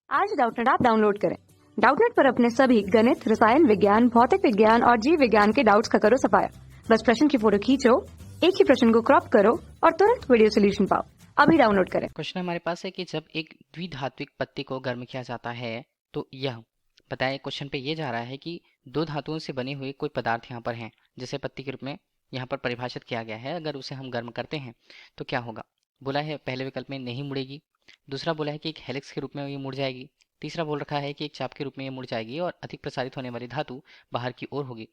आज Doubtnut app download करें। Doubtnut पर अपने सभी गणित, रसायन विज्ञान, भौतिक विज्ञान और जीव विज्ञान के डाउट्स का करो सफाया। बस प्रश्न की फोटो खींचो, एक ही प्रश्न को क्रॉप करो और तुरंत वीडियो सोल्यूशन पाओ। अभी डाउनलोड करें। क्वेश्चन हमारे पास है कि जब एक द्विधात्विक पत्ती को गर्म किया जाता है तो यह बताया। क्वेश्चन पे ये जा रहा है कि दो धातुओं से बने हुए कोई पदार्थ यहाँ पर हैं, जिसे पत्ती के रूप में यहाँ पर परिभाषित किया गया है। अगर उसे हम गर्म करते हैं तो क्या होगा। बोला है पहले विकल्प में नहीं मुड़ेगी, दूसरा बोला है कि एक हेलिक्स के रूप में ये मुड़ जाएगी, तीसरा बोल रखा है कि एक चाप के रूप में ये मुड़ जाएगी और अधिक प्रसारित होने वाली धातु बाहर की ओर होगी।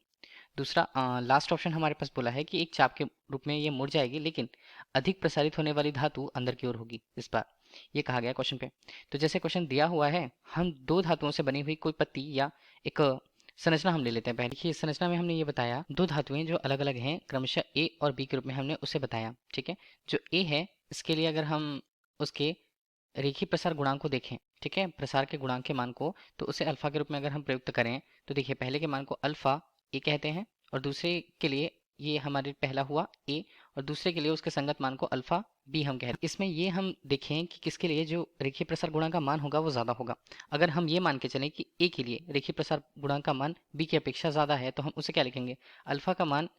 दूसरा लास्ट ऑप्शन हमारे पास बोला है कि एक चाप के रूप में ये मुड़ जाएगी, लेकिन अधिक प्रसारित होने वाली धातु अंदर की ओर होगी। इस बार ये कहा गया क्वेश्चन पे। तो जैसे क्वेश्चन दिया हुआ है, हम दो धातुओं से बनी हुई कोई पत्ती या एक संरचना हम ले लेते हैं। पहले देखिए इस संरचना में हमने ये बताया दो धातुएं जो अलग अलग हैं, क्रमशः ए और बी के रूप में हमने उसे बताया। ठीक है, जो ए है इसके लिए अगर हम उसके रेखीय प्रसार गुणांक को देखें, ठीक है, प्रसार के गुणांक के मान को, तो उसे अल्फा के रूप में अगर हम प्रयुक्त करें तो देखिए पहले के मान को अल्फा ए कहते हैं और दूसरे के लिए ये हमारे पहला हुआ ए और दूसरे के लिए उसके संगत मान को अल्फा बी हम कहते हैं। इसमें ये हम देखें कि किसके लिए जो रेखीय प्रसार गुणांक का मान होगा वो ज़्यादा होगा। अगर हम ये मान के चलें कि ए के लिए रेखीय प्रसार गुणांक का मान बी की अपेक्षा ज़्यादा है तो हम उसे क्या लिखेंगे, अल्फा का मान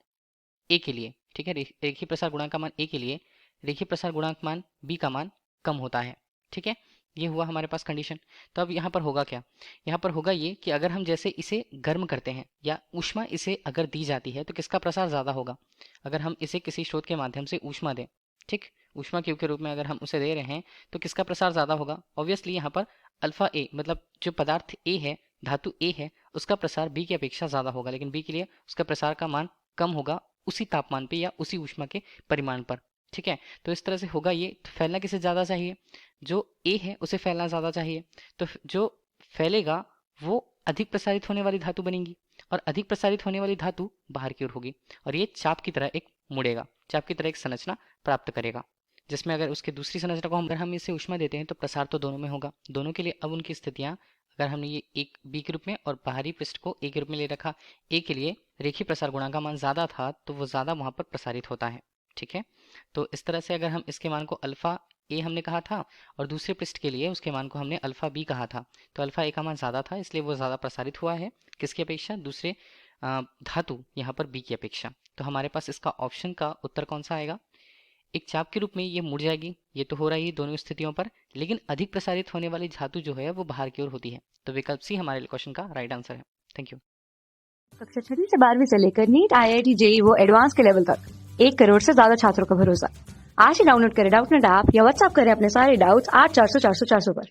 ए के लिए, ठीक है, रेखीय प्रसार गुणांक का मान ए के लिए रेखीय प्रसार गुणांक मान बी का मान कम होता है। ठीक है, ये हुआ हमारे पास कंडीशन। तो अब यहाँ पर होगा क्या, यहाँ पर होगा ये कि अगर हम जैसे इसे गर्म करते हैं या ऊष्मा इसे अगर दी जाती है तो किसका प्रसार ज़्यादा होगा। अगर हम इसे किसी स्रोत के माध्यम से ऊष्मा दें, ठीक, ऊष्मा क्यू के रूप में अगर हम उसे दे रहे हैं तो किसका प्रसार ज़्यादा होगा। ऑब्वियसली यहाँ पर अल्फा ए मतलब जो पदार्थ ए है, धातु ए है, उसका प्रसार बी की अपेक्षा ज़्यादा होगा, लेकिन बी के लिए उसका प्रसार का मान कम होगा उसी तापमान पे या उसी ऊष्मा के परिमाण पर। ठीक है, तो इस तरह से होगा ये। तो फैलना किसे ज़्यादा चाहिए, जो ए है उसे फैलना ज़्यादा चाहिए। तो जो फैलेगा वो अधिक प्रसारित होने वाली धातु बनेगी और अधिक प्रसारित होने वाली धातु बाहर की ओर होगी और ये चाप की तरह एक मुड़ेगा, चाप की तरह एक संरचना प्राप्त करेगा, जिसमें अगर उसके दूसरी संरचना को हम इसे ऊष्मा देते हैं तो प्रसार तो दोनों में होगा। दोनों के लिए अब उनकी स्थितियाँ, अगर हमने ये एक बी के रूप में और बाहरी पृष्ठ को ए के रूप में ले रखा, ए के लिए रेखीय प्रसार गुणांक का मान ज़्यादा था तो वो ज़्यादा वहाँ पर प्रसारित होता है। ठीक है, तो इस तरह से अगर हम इसके मान को अल्फा ए हमने कहा था और दूसरे पृष्ठ के लिए उसके मान को हमने अल्फा बी कहा था, तो अल्फा ए का मान ज़्यादा था इसलिए वो ज़्यादा प्रसारित हुआ है किसकी अपेक्षा, दूसरे धातु यहाँ पर बी की अपेक्षा। तो हमारे पास इसका ऑप्शन का उत्तर कौन सा आएगा, एक चाप के रूप में ये मुड़ जाएगी, ये तो हो रहा है दोनों स्थितियों पर, लेकिन अधिक प्रसारित होने वाली धातु जो है वो बाहर की ओर होती है। तो विकल्प सी हमारे लिए क्वेश्चन का राइट आंसर है। Thank you. कक्षा 6 से 12वीं से लेकर नीट, IIT, JEE वो एडवांस के लेवल तक 1 करोड़ से ज्यादा छात्रों का भरोसा। आज ही डाउनलोड करें डाउटनेट ऐप या व्हाट्सएप करें अपने सारे डाउट्स 8400 400 400 पर।